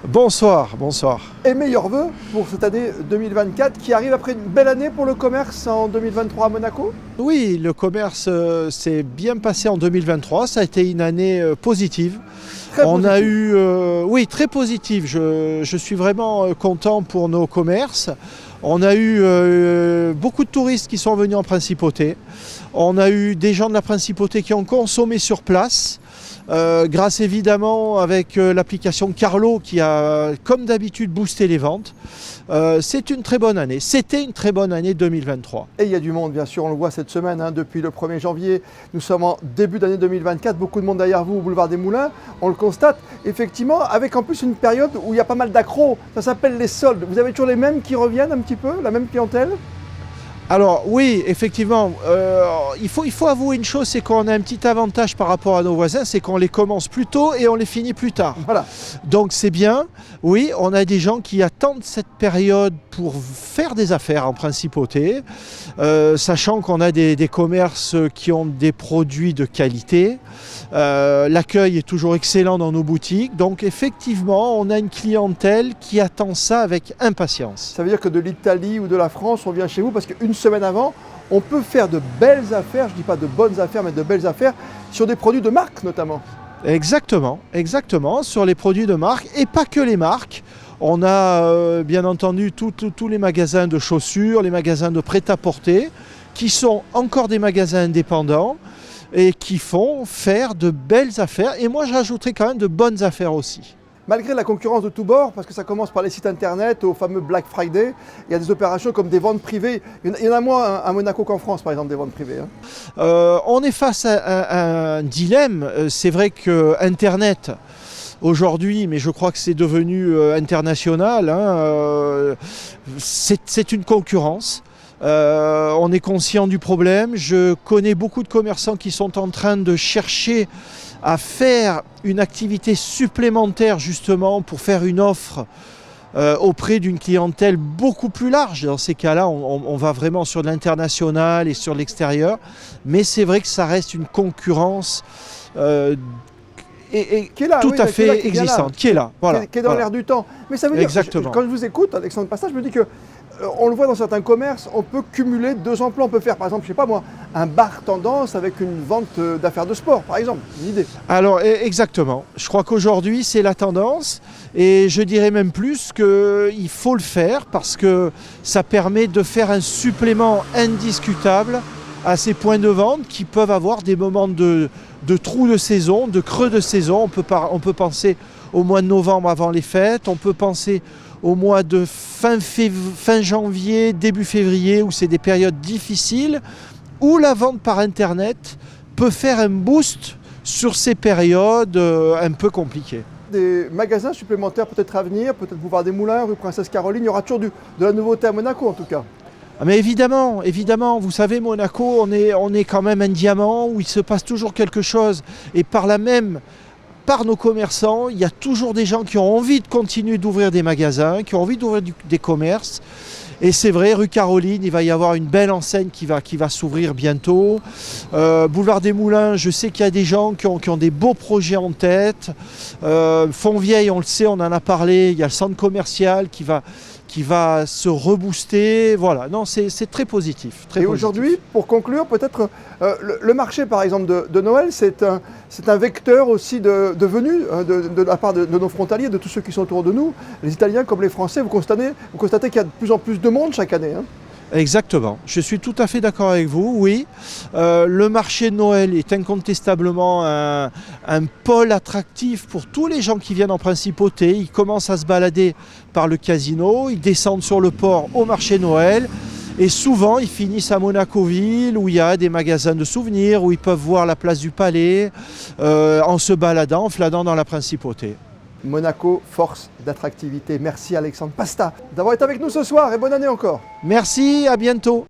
Bonsoir, bonsoir. Et meilleurs vœux pour cette année 2024 qui arrive après une belle année pour le commerce en 2023 à Monaco. Oui, le commerce s'est bien passé en 2023, ça a été une année positive. Très On a positif. eu, oui, très positive. Je suis vraiment content pour nos commerces. On a eu beaucoup de touristes qui sont venus en principauté. On a eu des gens de la principauté qui ont consommé sur place. Grâce évidemment avec l'application Carlo qui a comme d'habitude boosté les ventes. C'est une très bonne année. C'était une très bonne année 2023. Et il y a du monde bien sûr, on le voit cette semaine, depuis le 1er janvier. Nous sommes en début d'année 2024, beaucoup de monde derrière vous au boulevard des Moulins. On le constate effectivement avec en plus une période où il y a pas mal d'accros. Ça s'appelle les soldes. Vous avez toujours les mêmes qui reviennent un petit peu, la même clientèle? Alors oui, effectivement, il faut avouer une chose, c'est qu'on a un petit avantage par rapport à nos voisins, c'est qu'on les commence plus tôt et on les finit plus tard. Voilà. Donc c'est bien, oui, on a des gens qui attendent cette période pour faire des affaires en principauté, sachant qu'on a des commerces qui ont des produits de qualité. L'accueil est toujours excellent dans nos boutiques, donc effectivement on a une clientèle qui attend ça avec impatience. Ça veut dire que de l'Italie ou de la France, on vient chez vous parce qu'une semaine avant, on peut faire de belles affaires, je ne dis pas de bonnes affaires, mais de belles affaires sur des produits de marque notamment. Exactement, exactement, sur les produits de marque et pas que les marques. On a bien entendu tous les magasins de chaussures, les magasins de prêt-à-porter, qui sont encore des magasins indépendants et qui font faire de belles affaires. Et moi, j'ajouterais quand même de bonnes affaires aussi. Malgré la concurrence de tous bords, parce que ça commence par les sites internet, au fameux Black Friday, il y a des opérations comme des ventes privées. Il y en a moins à Monaco qu'en France, par exemple, des ventes privées. On est face à un dilemme. C'est vrai que Internet, aujourd'hui, mais je crois que c'est devenu international, c'est une concurrence. On est conscient du problème. Je connais beaucoup de commerçants qui sont en train de chercher à faire une activité supplémentaire justement pour faire une offre auprès d'une clientèle beaucoup plus large. Dans ces cas-là, on va vraiment sur l'international et sur l'extérieur. Mais c'est vrai que ça reste une concurrence Qui est là, tout oui, à qui est là, fait existante, qui est là. Voilà, qui est dans l'air du temps. Mais ça veut dire, exactement. quand je vous écoute, Alexandre Pasta, je me dis que on le voit dans certains commerces, on peut cumuler deux emplois. On peut faire, par exemple, je sais pas moi, un bar tendance avec une vente d'affaires de sport, par exemple. Une idée. Alors exactement. Je crois qu'aujourd'hui c'est la tendance et je dirais même plus qu'il faut le faire parce que ça permet de faire un supplément indiscutable à ces points de vente qui peuvent avoir des moments de trous de saison, de creux de saison. On peut penser au mois de novembre avant les fêtes, on peut penser au mois de fin janvier, début février, où c'est des périodes difficiles, où la vente par Internet peut faire un boost sur ces périodes un peu compliquées. Des magasins supplémentaires peut-être à venir, peut-être Boulevard des Moulins, rue Princesse Caroline, il y aura toujours de la nouveauté à Monaco en tout cas. Ah mais évidemment, évidemment, vous savez, Monaco, on est quand même un diamant où il se passe toujours quelque chose. Et par nos commerçants, il y a toujours des gens qui ont envie de continuer d'ouvrir des magasins, qui ont envie d'ouvrir des commerces. Et c'est vrai, rue Caroline, il va y avoir une belle enseigne qui va s'ouvrir bientôt. Boulevard des Moulins, je sais qu'il y a des gens qui ont des beaux projets en tête. Fontvieille, on le sait, on en a parlé, il y a le centre commercial qui va se rebooster. Voilà, non, c'est très positif. Et aujourd'hui, pour conclure, peut-être le marché par exemple de Noël, c'est un vecteur aussi de venue de la part de nos frontaliers, de tous ceux qui sont autour de nous, les Italiens comme les Français. Vous constatez qu'il y a de plus en plus de monde chaque année. Exactement, je suis tout à fait d'accord avec vous, oui. Le marché de Noël est incontestablement un pôle attractif pour tous les gens qui viennent en principauté. Ils commencent à se balader par le casino, ils descendent sur le port au marché Noël et souvent ils finissent à Monaco-Ville où il y a des magasins de souvenirs, où ils peuvent voir la place du Palais en se baladant, en flânant dans la principauté. Monaco, force d'attractivité. Merci Alexandre Pasta d'avoir été avec nous ce soir et bonne année encore. Merci, à bientôt.